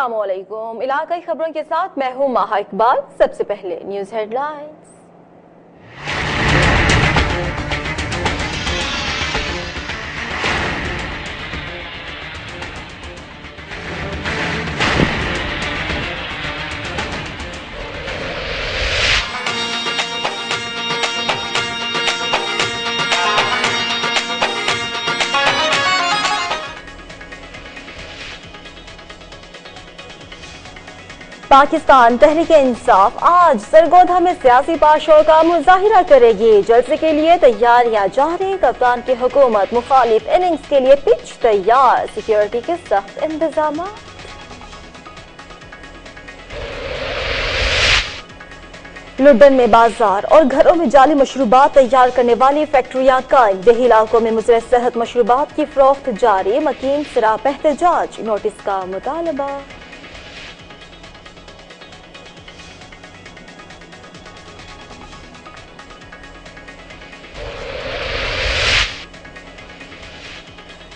अस्सलाम वालेकुम। इलाकाई खबरों के साथ मैं हूं माहा इकबाल। सबसे पहले न्यूज हेडलाइंस। पाकिस्तान तहरीक इंसाफ आज सरगोधा में सियासी पाशों का मुजाहिरा करेगी। जलसे के लिए तैयारियां जारी। कप्तान की हुकूमत मुखालिफ इनिंग्स के लिए पिच तैयार। सिक्योरिटी के सख्त इंतजाम। लुड्डन में बाजार और घरों में जाली मशरूबात तैयार करने वाली फैक्ट्रियां कायम। देही इलाकों में मुज़र सेहत मशरूबात की फरोख्त जारी। मकीन सिराप एहतजाज। नोटिस का मुतालबा।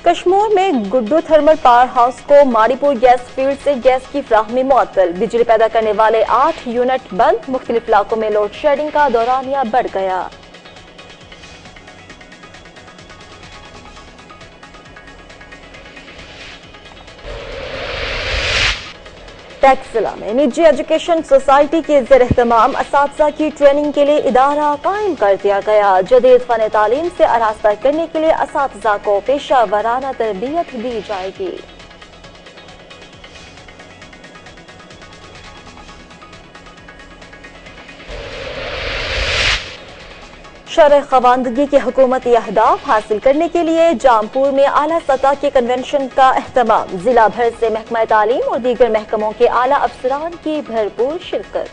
कश्मीर में गुड्डू थर्मल पावर हाउस को माड़ीपुर गैस फील्ड से गैस की फ्राहमी मुअत्तल। बिजली पैदा करने वाले 8 यूनिट बंद। मुख्तलिफ इलाकों में लोड शेडिंग का दौरानिया बढ़ गया। टैक्सिला में निजी एजुकेशन सोसाइटी के ज़ेर-ए-एहतमाम असातिज़ा की ट्रेनिंग के लिए इदारा कायम कर दिया गया। जदीद फन तालीम से आरास्ता करने के लिए असातिज़ा को पेशा वराना तरबियत दी जाएगी। शरअ ख़वानदगी के हुकूमती अहदाफ हासिल करने के लिए जामपुर में आला सतह के कन्वेंशन का एहतमाम। जिला भर से महकमा तालीम और दीगर महकमों के आला अफसरान की भरपूर शिरकत।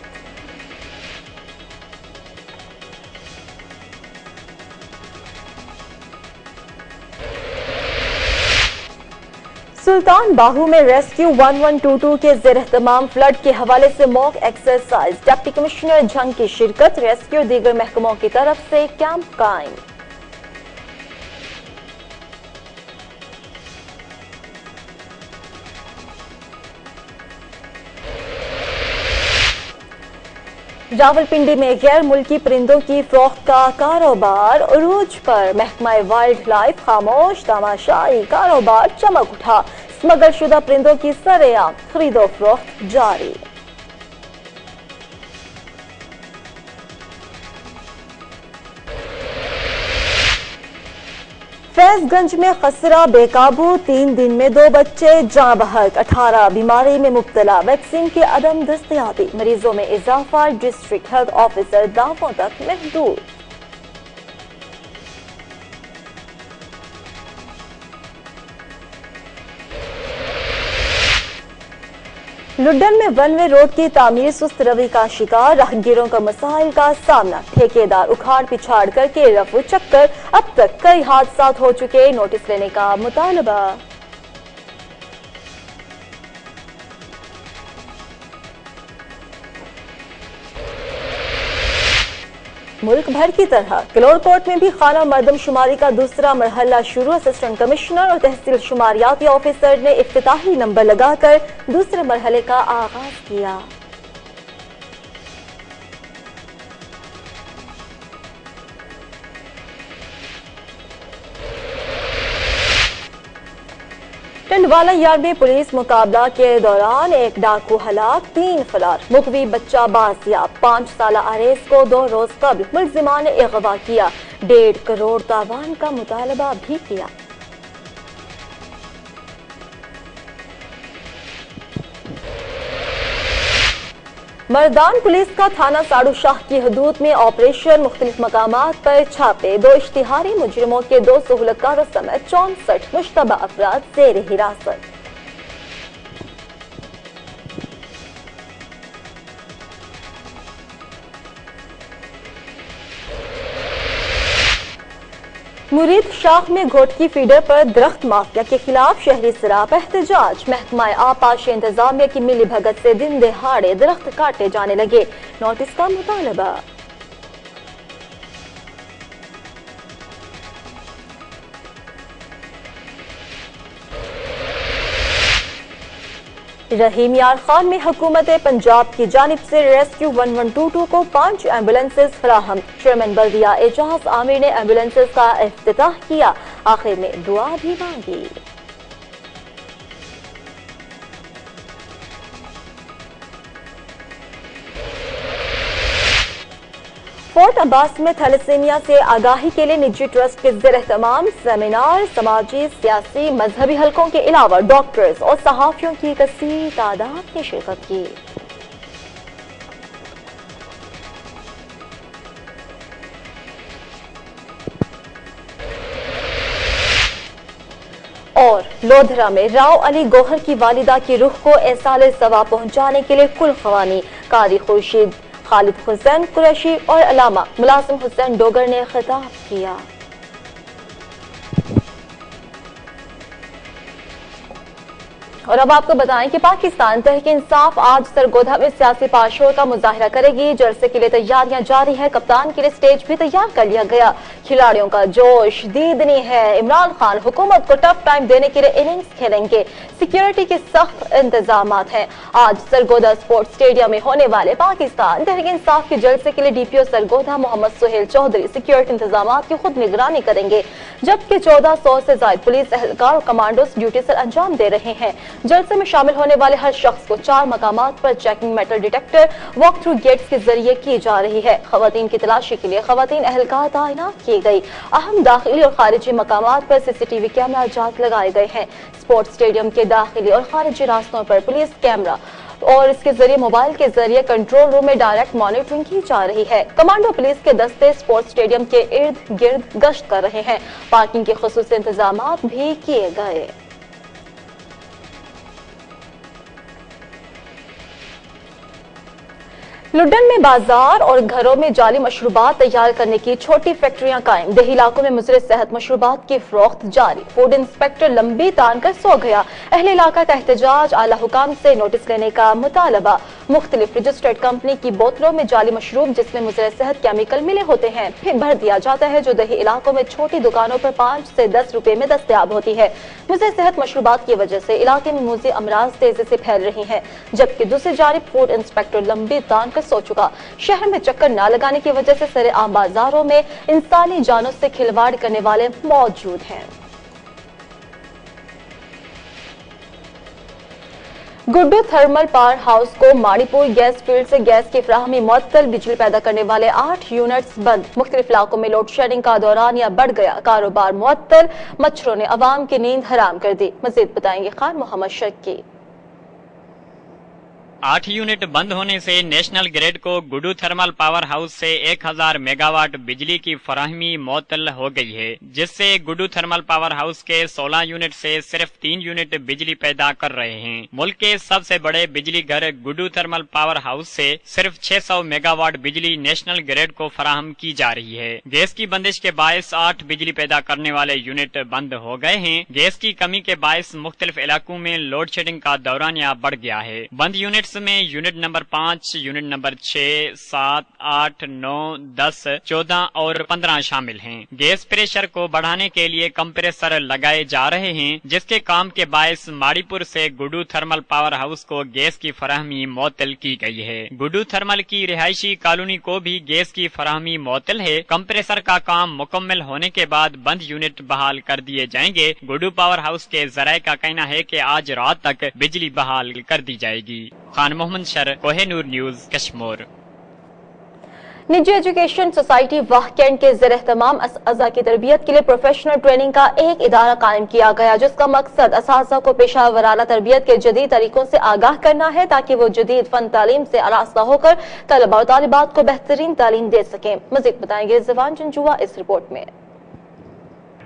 सुल्तान बाहू में रेस्क्यू 1122 के ज़ेर-ए-एहतमाम फ्लड के हवाले से मॉक एक्सरसाइज। डिप्टी कमिश्नर जंग की शिरकत। रेस्क्यू दीगर महकमों की तरफ से कैंप कायम। रावलपिंडी में गैर मुल्की परिंदों की फरोख्त का कारोबार उरूज पर। महकमा वाइल्ड लाइफ खामोश। तमाशाई कारोबार चमक उठा। स्मगल शुदा परिंदों की सरेआम खरीदो फरोख्त जारी। फैजगंज में खसरा बेकाबू। 3 दिन में 2 बच्चे जाँ बहक। 18 बीमारी में मुब्तला। वैक्सीन की अदम दस्तयाबी। मरीजों में इजाफा। डिस्ट्रिक्ट हेल्थ ऑफिसर दावों तक महदूद। लुड्डन में वन वे रोड की तामीर सुस्त रवि का शिकार। राहगीरों का मसाइल का सामना। ठेकेदार उखाड़ पिछाड़ करके रफू चक्कर। अब तक कई हादसा हो चुके। नोटिस लेने का मुतालबा। मुल्क भर की तरह किलोरकोट में भी खाना मर्दम शुमारी का दूसरा मरहला शुरू। असिस्टेंट कमिश्नर और तहसील शुमारियाती ऑफिसर ने इफ्तिताही नंबर लगाकर दूसरे मरहले का आगाज किया। टंडवाला यार्ड में पुलिस मुकाबला के दौरान एक डाकू हलाक। 3 फरार। मुकवी बच्चा बाजियाब। 5 साला अरेज को 2 रोज कबल मुलजिमान ने अगवा किया। 1.5 करोड़ तावान का मुतालबा भी किया। मर्दान पुलिस का थाना साड़ू शाह की हदूद में ऑपरेशन। मुख्तलिफ मकामात पर छापे। 2 इश्तिहारी मुजरिमों के 2 सहूलतकारों समेत 64 मुश्तबा अफराद ज़ेर हिरासत। मुरीद शाख में घोटकी फीडर पर दरख्त माफिया के खिलाफ शहरी सिराप एहतजाज। महकमा आपाश इंतजामिया की मिली भगत से दिन दहाड़े दरख्त काटे जाने लगे। नोटिस का मुतालबा। रहीम यार खान में हुकूमत पंजाब की जानिब से रेस्क्यू 1122 को 5 एम्बुलेंसेज फराहम। चेयरमैन बल्दिया एजाज आमिर ने एम्बुलेंसेज का इफ्तिताह किया, आखिर में दुआ भी मांगी। फोर्ट अब्बास में थैलेसीमिया से आगाही के लिए निजी ट्रस्ट के ज़ेर एहतमाम सेमिनार समाजी, सियासी, मजहबी हलकों के अलावा डॉक्टर्स और सहाफियों की कसीर तादाद ने शिरकत की। और लोधरा में राव अली गौहर की वालिदा की रूह को एहसाले सवाब पहुंचाने के लिए कुल खवानी कारी खुर्शीद, खालिद हुसैन कुरैशी और अलामा मुलाजिम हुसैन डोगर ने खिताब किया। और अब आपको बताएं कि पाकिस्तान तहरीक-ए-इंसाफ आज सरगोधा में सियासी पाशोर का मुजाहिरा करेगी। जलसे के लिए तैयारियां जारी है, कप्तान के लिए स्टेज भी तैयार कर लिया गया। खिलाड़ियों का जोश दीदनी है। इमरान खान हुकूमत को टफ टाइम देने के लिए इनिंग्स खेलेंगे। सिक्योरिटी के सख्त इंतजाम हैं। आज सरगोधा स्पोर्ट्स स्टेडियम में होने वाले पाकिस्तान तहरीक-ए-इंसाफ के जलसे के लिए डीपीओ सरगोधा मोहम्मद सुहेल चौधरी सिक्योरिटी इंतजाम की खुद निगरानी करेंगे, जबकि 1400 से ज्यादा पुलिस एहलकार और कमांडोज ड्यूटी से अंजाम दे रहे हैं। जलसे में शामिल होने वाले हर शख्स को 4 मकामात पर checking metal detector walk through gates के जरिए की जा रही है। खवातीन की तलाशी के लिए खवातीन एहलकार तैनात की गई। अहम दाखिली और खारिजी मकामात पर सीसीटीवी कैमरा जांच लगाए गए हैं। स्पोर्ट्स स्टेडियम के दाखिली और खारिजी रास्तों पर पुलिस कैमरा और इसके जरिए मोबाइल के जरिए कंट्रोल रूम में डायरेक्ट मॉनिटरिंग की जा रही है। कमांडो पुलिस के दस्ते स्पोर्ट्स स्टेडियम के इर्द गिर्द गश्त कर रहे हैं। पार्किंग के खुसूसी इंतजाम भी किए गए। लुड्डन में बाजार और घरों में जाली मशरूबात तैयार करने की छोटी फैक्ट्रियां कायम। देही इलाकों में मुज़र सेहत मशरूबात की फरोख्त जारी। फूड इंस्पेक्टर लंबी तान कर सो गया। अहले इलाका का एहतजाज, आला हुकाम से नोटिस लेने का मुतालबा। मुख्तलिफ रजिस्टर्ड कंपनी की बोतलों में जाली मशरूब जिसमें मुज़र सेहत केमिकल मिले होते हैं फिर भर दिया जाता है, जो दही इलाकों में छोटी दुकानों पर 5 से 10 रुपए में दस्तयाब होती है। मुज़र सेहत मशरूबात की वजह से इलाके में मुज़र अमराज तेजी से फैल रही है, जबकि दूसरी जानिब फूड इंस्पेक्टर लंबी तान सो चुका। शहर में चक्कर न लगाने की वजह से सरे आम बाजारों में इंसानी जानों से खिलवाड़ करने वाले मौजूद हैं। गुड्डू थर्मल पावर हाउस को माड़ीपुर गैस फील्ड से गैस की फराहमी मुअत्तल, बिजली पैदा करने वाले 8 यूनिट्स बंद। मुख्तलिफ इलाकों में लोड शेडिंग का दौरानिया बढ़ गया, कारोबार मुअत्तल, मच्छरों ने अवाम की नींद हराम कर दी। मजीद बताएंगे खान मोहम्मद शक्की। 8 यूनिट बंद होने से नेशनल ग्रिड को गुड्डू थर्मल पावर हाउस से 1000 मेगावाट बिजली की फराहमी मुअत्तल हो गई है, जिससे गुड्डू थर्मल पावर हाउस के 16 यूनिट से सिर्फ 3 यूनिट बिजली पैदा कर रहे हैं। मुल्क के सबसे बड़े बिजली घर गुड्डू थर्मल पावर हाउस से सिर्फ 600 मेगावाट बिजली नेशनल ग्रिड को फराहम की जा रही है। गैस की बंदिश के बायस 8 बिजली पैदा करने वाले यूनिट बंद हो गए हैं। गैस की कमी के बायस मुख्तलिफ इलाकों में लोड शेडिंग का दौरानिया बढ़ गया है। बंद यूनिट में यूनिट नंबर 5, यूनिट नंबर 6, 7, 8, 9, 10, 14 और 15 शामिल हैं। गैस प्रेशर को बढ़ाने के लिए कंप्रेसर लगाए जा रहे हैं, जिसके काम के बायस माड़ीपुर से गुड्डू थर्मल पावर हाउस को गैस की फराहमी मुअत्तल की गई है। गुड्डू थर्मल की रिहायशी कॉलोनी को भी गैस की फराहमी मुअत्तल है। कंप्रेसर का काम मुकम्मल होने के बाद बंद यूनिट बहाल कर दिए जाएंगे। गुड्डू पावर हाउस के जराये का कहना है कि आज रात तक बिजली बहाल कर दी जाएगी। खान मोहम्मद शर, कोहिनूर न्यूज, कश्मीर। निजी एजुकेशन सोसाइटी वाह कैंट के ज़ेर एहतमाम अज़ा की तरबियत के लिए प्रोफेशनल ट्रेनिंग का एक इदारा कायम किया गया, जिसका मकसद असातिज़ा को पेशा वराना तरबियत के जदीद तरीकों से आगाह करना है, ताकि वो जदीद फन तालीम से आरास्ता होकर तलबा और तालिबात को बेहतरीन तालीम दे सकें। मज़ीद बताएंगे ज़बान जंजुआ इस रिपोर्ट में।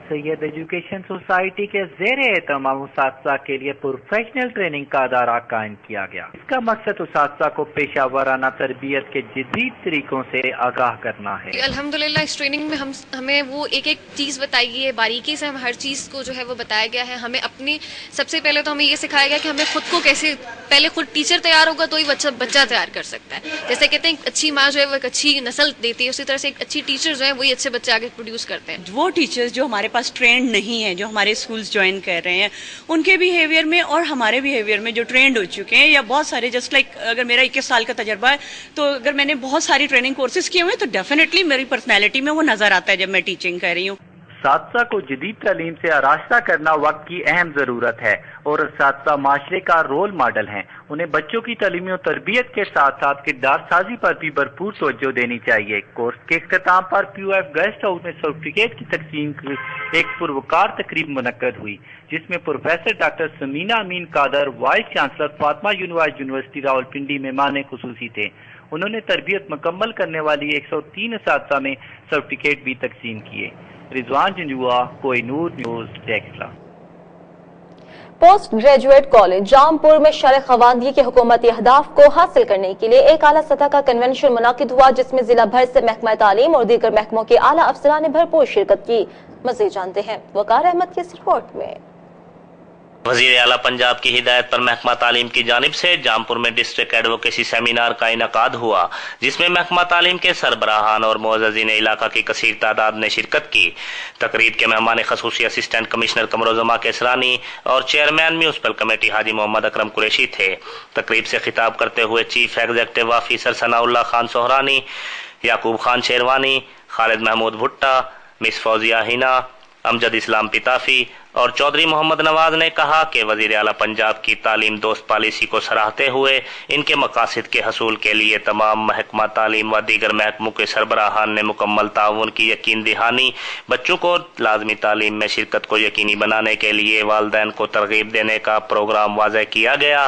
सैयद एजुकेशन सोसाइटी के ज़ेर एहतमाम उसातिज़ा के लिए प्रोफेशनल ट्रेनिंग का अदारा कायम किया गया। इसका मकसद उसातिज़ा को पेशा वराना तरबियत के जदीद तरीकों से आगाह करना है। अल्हम्दुलिल्लाह इस ट्रेनिंग में हमें वो एक एक चीज़ बताई गई है, बारीकी से हम हर चीज़ को जो है वो बताया गया है। हमें अपनी सबसे पहले तो हमें ये सिखाया गया कि हमें खुद को कैसे, पहले खुद टीचर तैयार होगा तो ही बच्चा तैयार कर सकता है। जैसे कहते हैं अच्छी माँ जो है वो एक अच्छी नस्ल देती है, उसी तरह से एक अच्छी टीचर जो है वही अच्छे बच्चे आगे प्रोड्यूस करते हैं। वो टीचर्स जो हमारे पास پاس ٹرینڈ نہیں ہے، جو ہمارے اسکولز جوائن کر رہے ہیں ان کے بیہیویئر میں اور ہمارے بیہیویئر میں جو ٹرینڈ ہو چکے ہیں، یا بہت سارے جسٹ لائک اگر میرا 21 سال کا تجربہ ہے تو اگر میں نے بہت ساری ٹریننگ کورسز کیے ہوئے تو ڈیفینیٹلی میری پرسنالٹی میں وہ نظر آتا ہے جب میں ٹیچنگ کر رہی ہوں۔ اساتذہ کو جدید تعلیم سے آراستہ کرنا وقت کی اہم ضرورت ہے اور اساتذہ معاشرے کا رول ماڈل ہیں۔ انہیں بچوں کی تعلیمی و تربیت کے ساتھ ساتھ کردار سازی پر بھی بھرپور توجہ دینی چاہیے۔ کورس کے اختتام پر پی او ایف گیسٹ ہاؤس میں سرٹیفکیٹ کی تقسیم کی ایک پروکار تقریب منعقد ہوئی، جس میں professor doctor Samina Amin Qadir, vice chancellor Fatima university Rawalpindi مہمان خصوصی تھے۔ انہوں نے تربیت مکمل کرنے والی 103 اساتذہ میں سرٹیفکیٹ بھی تقسیم کیے۔ رضوان جنجوا، کوئی Noor news, Taxila. Post graduate college Jampur میں شرح خواندگی کے حکومتی اہداف کو حاصل کرنے کے لیے ایک اعلیٰ سطح کا کنونشن منعقد ہوا، جس میں ضلع بھر سے محکمہ تعلیم اور دیگر محکموں کے اعلیٰ افسران نے بھرپور شرکت کی۔ مزید جانتے ہیں وقار احمد کی اس رپورٹ میں۔ وزیر اعلیٰ پنجاب کی ہدایت پر محکمہ تعلیم کی جانب سے جامپور میں ڈسٹرکٹ ایڈوکیسی سیمینار کا انعقاد ہوا، جس میں محکمہ تعلیم کے سربراہان اور معززین علاقہ کی کثیر تعداد نے شرکت کی۔ تقریب کے مہمان خصوصی اسسٹنٹ کمشنر قمروزما کیسرانی اور چیئرمین میونسپل کمیٹی حاجی محمد اکرم قریشی تھے۔ تقریب سے خطاب کرتے ہوئے چیف ایگزیکٹو آفیسر ثناء اللہ خان سہرانی، یعقوب خان شیروانی، خالد محمود بھٹا، مس فوزیہ ہینا، امجد اسلام پتافی اور چودھری محمد نواز نے کہا کہ وزیر اعلیٰ پنجاب کی تعلیم دوست پالیسی کو سراہتے ہوئے ان کے مقاصد کے حصول کے لیے تمام محکمہ تعلیم و دیگر محکموں کے سربراہان نے مکمل تعاون کی یقین دہانی، بچوں کو لازمی تعلیم میں شرکت کو یقینی بنانے کے لیے والدین کو ترغیب دینے کا پروگرام واضح کیا گیا۔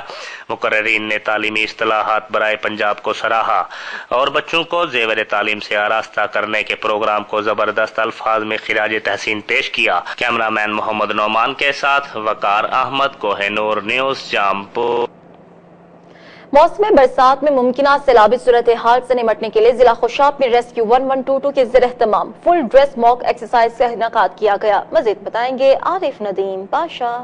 مقررین نے تعلیمی اصطلاحات برائے پنجاب کو سراہا اور بچوں کو زیور تعلیم سے آراستہ کرنے کے پروگرام کو زبردست الفاظ میں خراج تحسین پیش کیا۔ کیمرہ مین محمد نعمان کے ساتھ وقار احمد، کوہ نور نیوز، جامپور۔ موسم برسات میں ممکنہ سیلابی صورتحال سے نمٹنے کے لیے ضلع خوشاب میں ریسکیو 1122 کے زیر اہتمام فل ڈریس موک ایکسرسائز کا انعقاد کیا گیا۔ مزید بتائیں گے عارف ندیم پاشا۔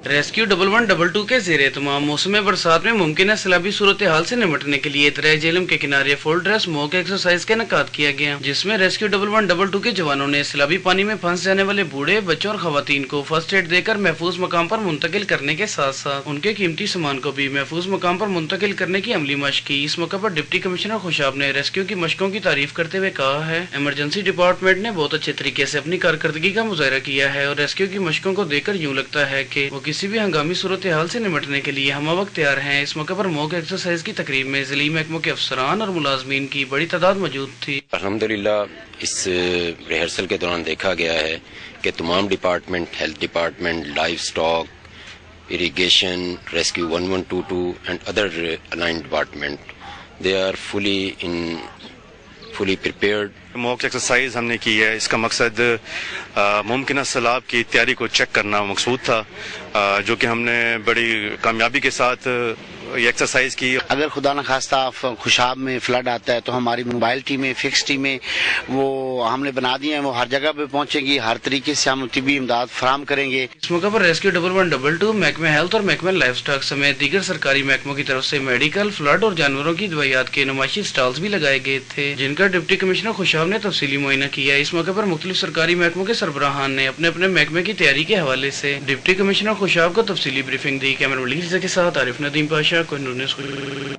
ریسکیو 1122 کے زیر اہتمام موسم برسات میں ممکنہ سیلابی صورتحال سے نمٹنے کے لیے دریائے جہلم کے کنارے فل ڈریس موک ایکسرسائز کا انعقاد کیا گیا، جس میں ریسکیو 1122 کے جوانوں نے سیلابی پانی میں پھنس جانے والے بوڑھے، بچوں اور خواتین کو فرسٹ ایڈ دے کر محفوظ مقام پر منتقل کرنے کے ساتھ ساتھ ان کے قیمتی سامان کو بھی محفوظ مقام پر منتقل کرنے کی عملی مشق کی۔ اس موقع پر ڈپٹی کمشنر خوشاب نے ریسکیو کی مشقوں کی تعریف کرتے ہوئے کہا ہے، ایمرجنسی ڈپارٹمنٹ نے بہت اچھے طریقے سے اپنی کارکردگی کا مظاہرہ کیا ہے اور ریسکیو کی مشقوں کو دیکھ کر یوں لگتا ہے کہ وہ کسی بھی ہنگامی صورتحال سے نمٹنے کے لیے ہمہ وقت تیار ہیں۔ اس موقع پر موک ایکسرسائز کی تقریب میں ضلعی محکموں کے افسران اور ملازمین کی بڑی تعداد موجود تھی۔ الحمدللہ اس ریہرسل کے دوران دیکھا گیا ہے کہ تمام department, health department, livestock, irrigation, rescue 1122 and other allied department they are fully prepared. Mock exercise ہم نے کی ہے، اس کا مقصد ممکنہ سیلاب کی تیاری کو چیک کرنا مقصود تھا، جو کہ ہم نے بڑی کامیابی کے ساتھ یہ ایکسرسائز کی۔ اگر خدا نخواستہ خوشاب میں فلڈ آتا ہے تو ہماری موبائل ٹیمیں، فکس ٹیمیں وہ ہم نے بنا دی ہیں، وہ ہر جگہ پہ پہنچے گی، ہر طریقے سے ہم طبی امداد فراہم کریں گے۔ اس موقع پر ریسکیو 1122 محکمہ ہیلتھ اور محکمہ لائف سٹاک سمیت دیگر سرکاری محکموں کی طرف سے میڈیکل، فلڈ اور جانوروں کی دوائیات کے نمائشی اسٹالز بھی لگائے گئے تھے، جن کا ڈپٹی کمشنر خوشاب نے تفصیلی معائنہ کیا۔ اس موقع پر مختلف سرکاری محکموں کے سربراہان نے اپنے اپنے محکمے کی تیاری کے حوالے سے ڈپٹی کمشنر خوشاب کو تفصیلی بریفنگ دی۔ کیمرہ مین کے ساتھ عارف ندیم پاشا، کوہ نور نیوز۔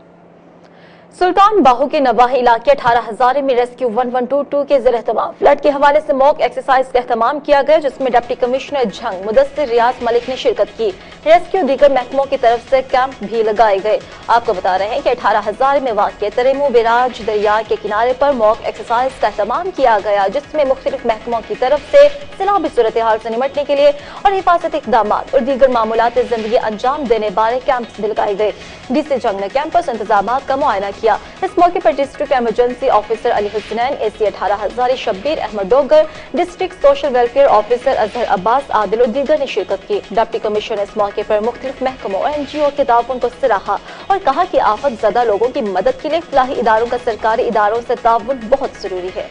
سلطان باہو کے نواحی علاقے 18 ہزارے میں ریسکیو 1122 کے زیر اہتمام فلڈ کے حوالے سے موک ایکسرسائز کا اہتمام کیا گیا، جس میں ڈپٹی کمشنر جھنگ مدثر ریاض ملک نے شرکت کی۔ ریسکیو دیگر محکموں کی طرف سے کیمپ بھی لگائے گئے۔ آپ کو بتا رہے ہیں کہ 18 ہزارے میں واقع تریمو بیراج دریا کے کنارے پر موک ایکسرسائز کا اہتمام کیا گیا، جس میں مختلف محکموں کی طرف سے سیلابی صورتحال سے نمٹنے کے لیے اور حفاظتی اقدامات اور دیگر معمولات زندگی انجام دینے بارے کیمپس بھی لگائے گئے۔ ڈی سی جنگ نے کیمپس انتظامات کا معائنہ کیا۔ اس موقع پر district emergency officer Ali Hasnain, A C 18 Hazari Shabbir Ahmed Dogar, district social welfare officer Azhar Abbas Adil اور دیگر نے شرکت کی۔ ڈپٹی کمشنر نے اس موقع پر مختلف محکموں اور NGO کے تعاون کو سراہا اور کہا کہ آفت زدہ لوگوں کی مدد کے لیے فلاحی اداروں کا سرکاری اداروں سے تعاون بہت ضروری ہے۔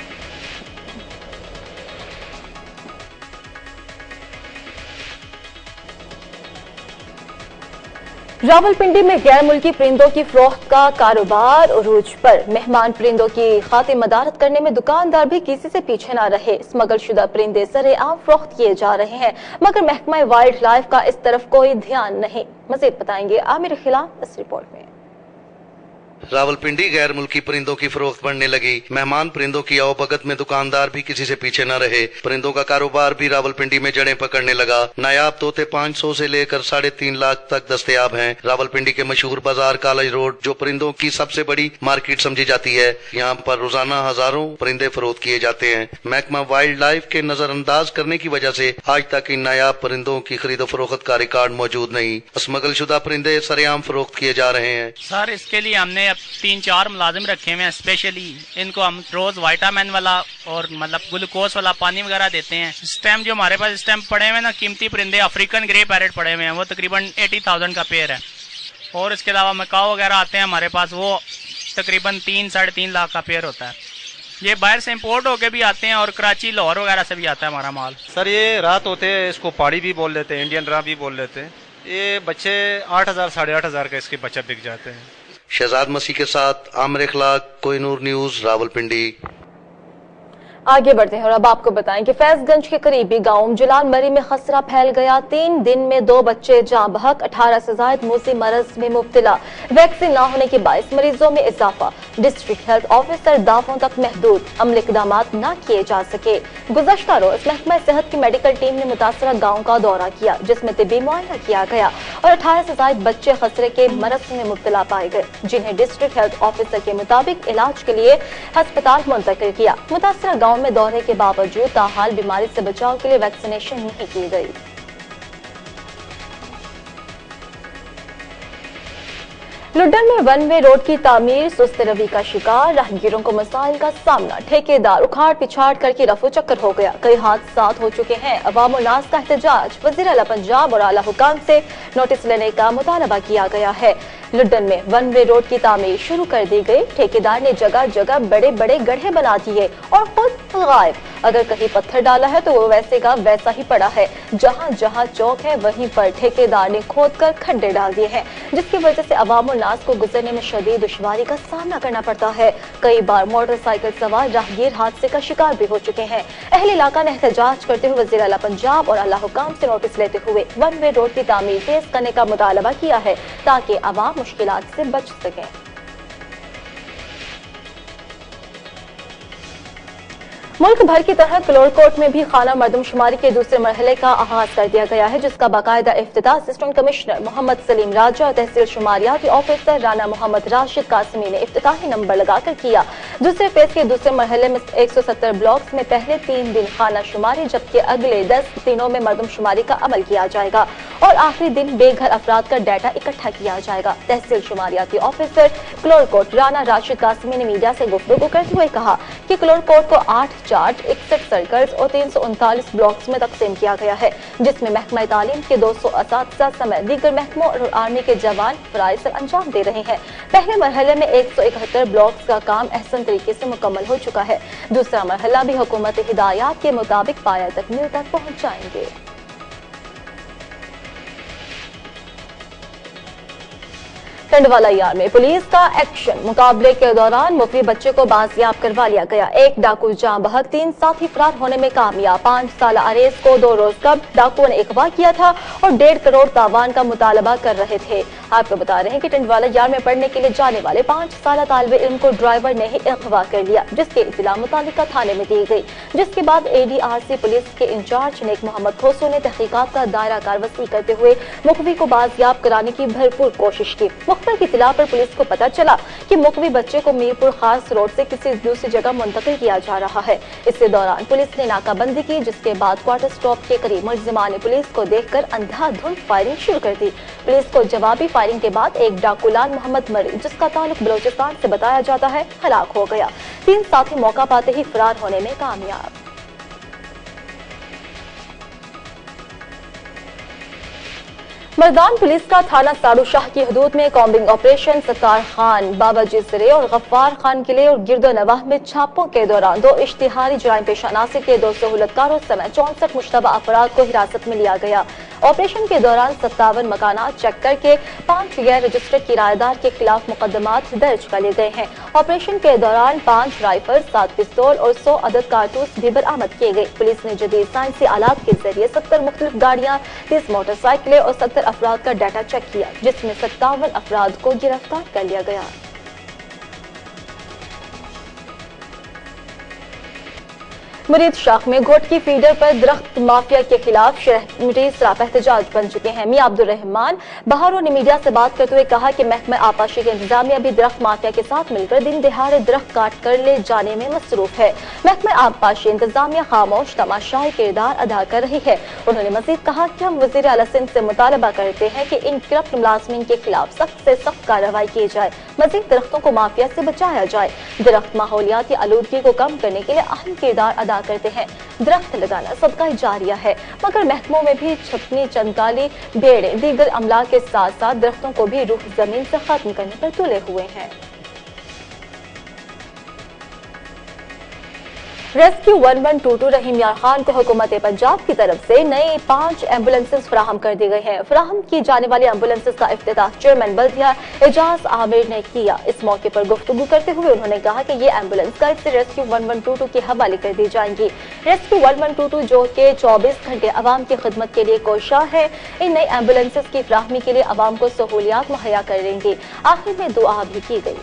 रावलपिंडी में गैर मुल्की परिंदों की फरोख्त का कारोबार उरूज पर। मेहमान परिंदों की खातिर मदारत करने में दुकानदार भी किसी से पीछे न रहे। स्मगल शुदा परिंदे सरेआम फरोख्त किए जा रहे हैं, मगर महकमा वाइल्ड लाइफ का इस तरफ कोई ध्यान नहीं। मजीद बताएंगे आमिर खिलाफ इस रिपोर्ट में। रावलपिंडी गैर मुल्की परिंदों की फरोख्त बढ़ने लगी। मेहमान परिंदों की आवभगत में दुकानदार भी किसी से पीछे न रहे। परिंदों का कारोबार भी रावलपिंडी में जड़ें पकड़ने लगा। नायाब तोते 500 से लेकर 3.5 लाख तक दस्तयाब हैं। रावलपिंडी के मशहूर बाजार कॉलेज रोड, जो परिंदों की सबसे बड़ी मार्केट समझी जाती है, यहाँ पर रोजाना हजारों परिंदे फरोख्त किए जाते हैं। महकमा वाइल्ड लाइफ के नजरअंदाज करने की वजह से आज तक इन नायाब परिंदों की खरीदो फरोख्त का रिकॉर्ड मौजूद नहीं। स्मगल शुदा परिंदे सरेआम फरोख्त किए जा रहे हैं। सर, इसके लिए हमने 3-4 मुलाजिम रखे हुए हैं। स्पेशली इनको हम रोज विटामिन वाला और मतलब ग्लूकोज वाला पानी वगैरह देते हैं। इस टाइम जो हमारे पास इस टाइम पड़े हुए ना कीमती परिंदे अफ्रीकन ग्रे पैरेट पड़े हुए हैं, वो तकरीबन 80,000 का पेयर है। और इसके अलावा मकाओ वगैरह आते हैं हमारे पास, वो तकरीबन 3-3.5 लाख का पेयर होता है। ये बाहर से इम्पोर्ट होके भी आते हैं और कराची लाहौर वगैरह से भी आता है हमारा माल। सर, ये रात होते हैं, इसको पहाड़ी भी बोल लेते हैं, इंडियन रा भी बोल लेते हैं। ये बच्चे 8,000 8,500 का इसके बच्चे बिक जाते हैं। शहजाद मसीह के साथ आमिर इखलाक, कोहिनूर न्यूज, रावलपिंडी। आगे बढ़ते हैं और अब आपको बताएं कि फैजगंज के करीबी गांव जलाल मरी में खसरा फैल गया। 3 दिन में 2 बच्चे जाँ बहक, 18 से ज्यादा मूसी मरज में मुब्तला। वैक्सीन न होने के बायस मरीजों में इजाफा। डिस्ट्रिक्ट हेल्थ ऑफिसर दावों तक महदूद, अमले इकदाम न किए जा सके। गुज़श्ता रोज महकमा सेहत की मेडिकल टीम ने मुतासरा गाँव का दौरा किया, जिसमें तिब्बी मुआयना किया गया और 18 से ज्यादा बच्चे खसरे के मरज में मुब्तला पाए गए, जिन्हें डिस्ट्रिक्ट हेल्थ ऑफिसर के मुताबिक इलाज के लिए अस्पताल मुंतकिल किया। मुतासरा गाँव में दौरे के बावजूद ताहाल बीमारी से बचाव के लिए वैक्सीनेशन नहीं की गई। लुड्डन में 1 वे रोड की तामीर सुस्त रवि का शिकार, राहगीरों को मसाइल का सामना। ठेकेदार उखाड़ पिछाड़ करके रफू चक्कर हो गया। कई हादसात हो चुके हैं। अवाम और नास का एहतजाज। वज़ीर आला पंजाब और आला हुकाम से नोटिस लेने का मुतालबा किया गया है। लुड्डन में 1 वे रोड की तामीर शुरू कर दी गई। ठेकेदार ने जगह जगह बड़े बड़े गड्ढे बना दिए और खुद गायब। अगर कहीं पत्थर डाला है तो वो वैसे का वैसा ही पड़ा है। जहां जहां चौक है वहीं पर ठेकेदार ने खोदकर खड्डे डाल दिए हैं, जिसकी वजह से अवाम और नास को गुजरने में शदीद दुश्वारी का सामना करना पड़ता है। कई बार मोटरसाइकिल सवार राहगीर हादसे का शिकार भी हो चुके हैं। अहले इलाका ने एहतजाज करते हुए वज़ीर आला पंजाब और आला हुकाम से नोटिस लेते हुए 1 वे रोड की तामीर तेज करने का मुतालबा किया है, ताकि अवाम मुश्किलात से बच सकें। मुल्क भर की तरह कलोड़कोट में भी खाना मरदमशुमारी के दूसरे मरहले का आगाज कर दिया गया है, जिसका बाकायदा इफ्तिताह असिस्टेंट कमिश्नर मोहम्मद सलीम राजा और तहसील शुमारियाती ऑफिसर राना मोहम्मद राशिद कासिमी ने इफ्तिताही नंबर लगाकर किया। दूसरे फेज के दूसरे मरहले में 170 ब्लॉक्स में पहले 3 दिन खाना शुमारी, जबकि अगले 10 दिनों में मरदमशुमारी का अमल किया जाएगा और आखिरी दिन बेघर अफराद का डाटा इकट्ठा किया जाएगा। तहसील शुमारियाती ऑफिसर कलोड़कोट राना राशिद कासिमी ने मीडिया से गुफ्तगू करते हुए कहा कि कलोड़कोट को 8 चार्ज 61 सर्कल्स और 339 ब्लॉक्स में तकसीम किया गया है, जिसमें महकमा तालीम के 200 असातिज़ा समेत दीगर महकमों और आर्मी के जवान फराइज़ अंजाम दे रहे हैं। पहले मरहले में 171 ब्लॉक्स का काम अहसन तरीके से मुकम्मल हो चुका है। दूसरा मरहला भी हुकूमती हिदायत के मुताबिक पाया तकमील तक पहुँच जाएंगे। टंडवाला यार में पुलिस का एक्शन। मुकाबले के दौरान मुखवी बच्चे को बाजियाब करवा लिया गया। एक डाकू जाँ बहक, 3 साथी फरार होने में कामयाब। 5 साल अरेज को 2 रोज कब डाकुओं ने अगवा किया था और 1.5 करोड़ तावान का मुतालबा कर रहे थे। आपको बता रहे हैं कि टंडवाला यार में पढ़ने के लिए जाने वाले 5 साल तालिबे इल्म को ड्राइवर ने ही अगवा कर लिया, जिसकी इत्तला मुतालिका थाने में दी गई, जिसके बाद ADRC पुलिस के इंचार्ज नेक मोहम्मद खोसू ने तहकीकात का दायरा कार वसी करते हुए मुखवी को बाजियाब कराने की भरपूर कोशिश की। मुख्तर की इत्तला पर पुलिस को पता चला कि मुखवी बच्चे को मीरपुर खास रोड से किसी दूसरी जगह मुंतकिल किया जा रहा है। इसी दौरान पुलिस ने नाकाबंदी की, जिसके बाद क्वार्टर स्टॉप के करीब मुलजिमान ने पुलिस को देखकर अंधाधुंध फायरिंग शुरू कर दी। पुलिस को जवाबी फायरिंग के बाद एक डाकू लाल मोहम्मद मरी, जिसका ताल्लुक बलोचिस्तान से बताया जाता है, हलाक हो गया। 3 साथी मौका पाते ही फरार होने में कामयाब। मर्दान पुलिस का थाना साड़ू शाह की हदूद में कॉम्बिंग ऑपरेशन सत्तार खान, बाबाजी सिरे और गफ्फार खान किले और गिरदो नवाह में छापों के दौरान 2 इश्तिहारी जराइम पेशा नासिर के 2 सहूलतकारों समेत 64 मुश्तबा अफराद को हिरासत में लिया गया। ऑपरेशन के दौरान 57 मकानात चेक करके 5 गैर रजिस्टर्ड किराएदार के खिलाफ मुकदमात दर्ज कर लिए गए हैं। ऑपरेशन के दौरान 5 राइफल, 7 पिस्तौल और 100 अदद कारतूस भी बरामद किए गए। पुलिस ने जदीद साइंसी आलात के जरिए 70 मुख्तलिफ गाड़ियां, 30 मोटरसाइकिलें और 70 अफराद का डाटा चेक किया, जिसमें 57 अफराद को गिरफ्तार कर लिया गया। मुरीद शाख में घोटकी फीडर पर दरख्त माफिया के खिलाफ शहरी सरापा एहतजाज बन चुके हैं। मियां अब्दुल रहमान बहारो ने मीडिया से बात करते हुए कहा कि महकमा आपाशी के इंतजामिया भी दरख्त माफिया के साथ मिलकर दिन दिहाड़े दरख्त काट कर ले जाने में मसरूफ है। महकमा आपाशी इंतजामिया खामोश तमाशाई किरदार अदा कर रही है। उन्होंने मजीद कहा कि हम वजीर आला सिंध से मुतालबा करते हैं कि इन करप्ट मुलाजमीन के खिलाफ सख्त से सख्त कार्रवाई की जाए, मजीद दरख्तों को माफिया से बचाया जाए। दरख्त माहौलियाती आलूदगी को कम करने के लिए अहम किरदार अदा करते हैं। दरख्त लगाना सदका जारिया है, मगर महकमों में भी छपनी, चंदकाली, बेड़े, दीगर अमला के साथ साथ दरख्तों को भी रूह जमीन से खत्म करने पर तुले हुए हैं। रेस्क्यू 1122 रहीम यार खान को हुकूमत पंजाब की तरफ से नई 5 एम्बुलेंसेस फराहम कर दी गई हैं। फराहम की जाने वाली एम्बुलेंसेस का इफ्तिताह चेयरमैन बल्दिया एजाज आमिर ने किया। इस मौके पर गुफ्तगू करते हुए उन्होंने कहा कि ये एम्बुलेंस कल से रेस्क्यू 1122 के हवाले कर दी जाएंगी। रेस्क्यू 1122 जो कि 24 घंटे अवाम की खिदमत के लिए कोशा है, इन नई एम्बुलेंसेस की फराहमी के लिए अवाम को सहूलियात मुहैया करेंगी। आखिर में दुआ भी की गई।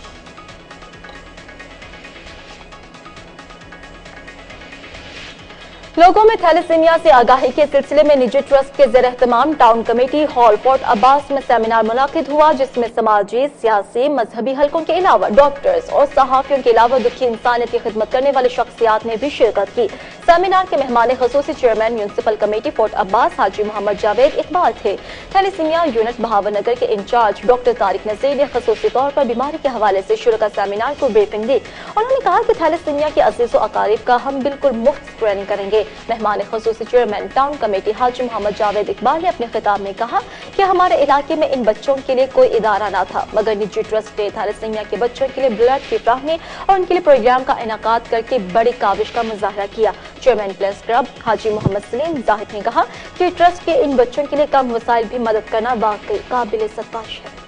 लोगों में थैलेसीमिया से आगाही के सिलसिले में निजी ट्रस्ट के ज़ेर एहतमाम town committee hall fort Abbas में सेमिनार मुनाकिद हुआ, जिसमें समाजी, सियासी, मजहबी हलकों के अलावा डॉक्टर्स और सहाफियों के अलावा दुखी इंसानियत की खिदमत करने वाले शख्सियात ने भी शिरकत की। सेमिनार के मेहमान खसूसी chairman municipal committee fort Abbas Haji Mohammad Javed Iqbal थे। थैलेसीमिया यूनिट बहावनगर के इंचार्ज डॉक्टर तारिक नजीर ने खसूसी तौर पर बीमारी के हवाले से शुरू सेमिनार को ब्रीफिंग दी। उन्होंने कहा कि थैलेसीमिया के अजीज़ व अकारीब का हम बिल्कुल मुफ्त स्क्रीनिंग करेंगे। मेहमान खसूसी चेयरमैन टाउन कमेटी हाजी मोहम्मद जावेद इकबाल ने अपने खिताब में कहा कि हमारे इलाके में इन बच्चों के लिए कोई इदारा न था, मगर निजी ट्रस्ट ने थैलेसीमिया के बच्चों के लिए ब्लड की फ्राहमी और उनके लिए प्रोग्राम का इनाकाद करके बड़ी काविश का मुजाहरा किया। चेयरमैन प्लेस क्लब हाजी मोहम्मद सलीम जाहिद ने कहा कि ट्रस्ट के इन बच्चों के लिए कम वसाइल भी मदद करना वाकई काबिल सत्ताश है।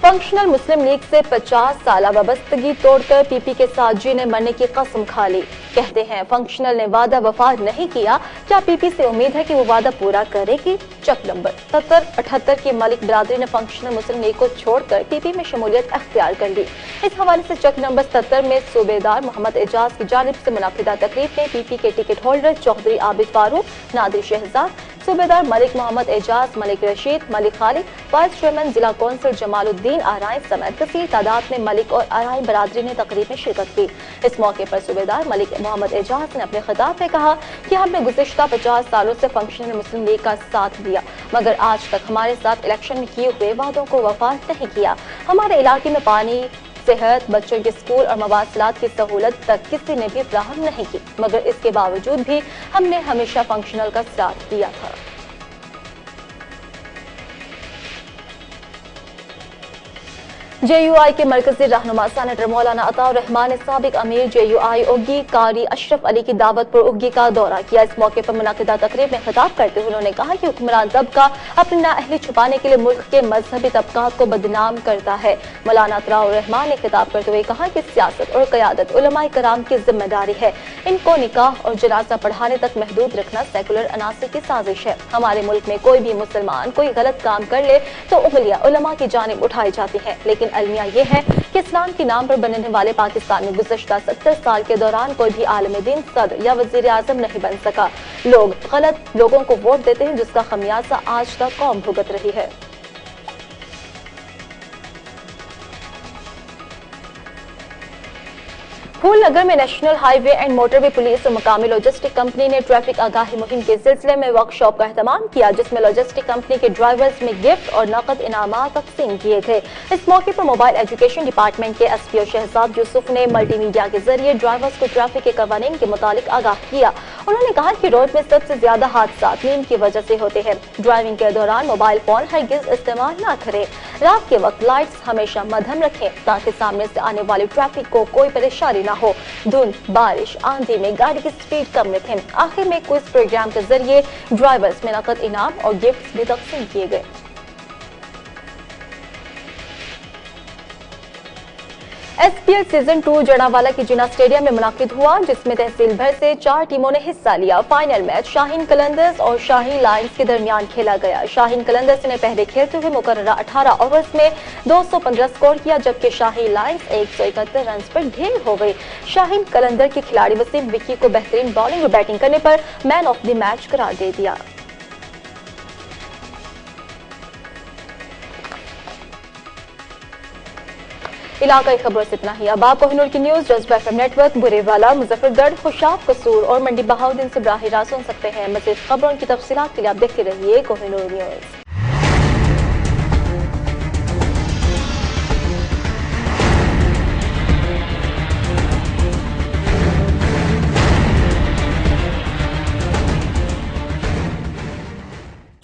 फंक्शनल मुस्लिम लीग से 50 साल वाबस्तगी तोड़कर पीपी के साथ जीने मरने की कसम खा ली। कहते हैं फंक्शनल ने वादा वफा नहीं किया, क्या पीपी से उम्मीद है कि वो वादा पूरा करेगी? चक नंबर 77-78 की मलिक बरादरी ने फंक्शनल मुस्लिम लीग को छोड़कर पीपी में शमूलियत अख्तियार कर ली। इस हवाले से चक नंबर 77 में सूबेदार मोहम्मद एजाज की जानिब से मुनाफिदा तकरीब में पीपी के टिकट होल्डर चौधरी आबिद फारूक, नादिर शहजाद, सूबेदार मलिक मोहम्मद एजाज, मलिक रशीद, मलिक खालिद, वाइस चेयरमैन जिला कौंसिल जमालुद्दीन आराई समेत कसीर तादाद में मलिक और आराई बरादरी ने तकरीब में शिरकत की। इस मौके पर सूबेदार मलिक मोहम्मद एजाज ने अपने खिताब में कहा कि हमने गुज़िश्ता 50 सालों से फंक्शनल मुस्लिम लीग का साथ दिया, मगर आज तक हमारे साथ इलेक्शन में किए हुए वादों को वफा नहीं किया। हमारे इलाके में पानी, सेहत, बच्चों के स्कूल और मवासलात की सहूलत तक किसी ने भी फ्राहम नहीं की, मगर इसके बावजूद भी हमने हमेशा फंक्शनल का साथ दिया था। JUI के मरकजी रहनुमा सेनेटर मौलाना अताउर रहमान ने साबिक अमीर JUI उग्गी कारी अशरफ अली की दावत पर उग्गी का दौरा किया। इस मौके पर मुनाकिदा तकरीब में खिताब करते हुए उन्होंने कहा कि हुक्मरान तबका अपनी नाअहली छुपाने के लिए मुल्क के मजहबी तबकात को बदनाम करता है। मौलाना अताउर रहमान ने खिताब करते हुए कहा कि सियासत और क़यादत उलमाए कराम की जिम्मेदारी है, इनको निकाह और जनाजा पढ़ाने तक महदूद रखना सेकुलर अनासर की साजिश है। हमारे मुल्क में कोई भी मुसलमान कोई गलत काम कर ले तो उंगलियां उलमा की जानिब उठाई जाती हैं, लेकिन अलमिया ये है कि इस्लाम के नाम पर बनने वाले पाकिस्तान में गुज़श्ता 70 साल के दौरान कोई भी आलिम दीन, सदर या वज़ीर आज़म नहीं बन सका। लोग गलत लोगों को वोट देते हैं, जिसका खमियाजा आज तक कौम भुगत रही है। फूलनगर में national highway and motorway police और मकामी लॉजिस्टिक कंपनी ने ट्रैफिक आगाही मुहिम के सिलसिले में वर्कशॉप का एहतमाम किया, जिसमें लॉजिस्टिक कंपनी के ड्राइवर्स में गिफ्ट और नकद इनामात तकसीम किए थे। इस मौके पर मोबाइल एजुकेशन डिपार्टमेंट के SPO शहजाद यूसुफ ने मल्टीमीडिया के जरिए ड्राइवर्स को ट्रैफिक के कवानीन के मुतालिक आगाह किया। उन्होंने कहा कि रोड में सबसे ज्यादा हादसा नींद की वजह से होते हैं। ड्राइविंग के दौरान मोबाइल फोन हरगिज इस्तेमाल न करें। रात के वक्त लाइट्स हमेशा मध्यम रखें ताकि सामने से आने वाली ट्रैफिक को कोई परेशानी न हो। धुंध, बारिश, आंधी में गाड़ी की स्पीड कम रखें। आखिर में क्विज प्रोग्राम के जरिए ड्राइवर्स में नकद इनाम और गिफ्ट भी तकसीम किए गए। SPL सीजन 2 जड़ावाला की जिना स्टेडियम में मुनाकिद हुआ, जिसमें तहसील भर से 4 टीमों ने हिस्सा लिया। फाइनल मैच शाहीन कलंदर्स और शाहीन लायंस के दरमियान खेला गया। शाहीन कलंदर्स ने पहले खेलते हुए मुकर्ररा 18 ओवर्स में 215 स्कोर किया, जबकि शाहीन लायंस 171 रन पर ढेर हो गई। शाहीन कलंदर के खिलाड़ी वसीम विक्की को बेहतरीन बॉलिंग और बैटिंग करने पर मैन ऑफ द मैच करार दे दिया। इलाकाई खबरों से इतना ही। अब आप कोहिनूर की न्यूज जज्बा FM नेटवर्क, बुरेवाला, मुजफ्फरगढ़, खुशाब, कसूर और मंडी बहाउद्दीन से बराह रास्त सुन सकते हैं। मज़ीद खबरों की तफसीलात के लिए आप देखते रहिए कोहिनूर न्यूज।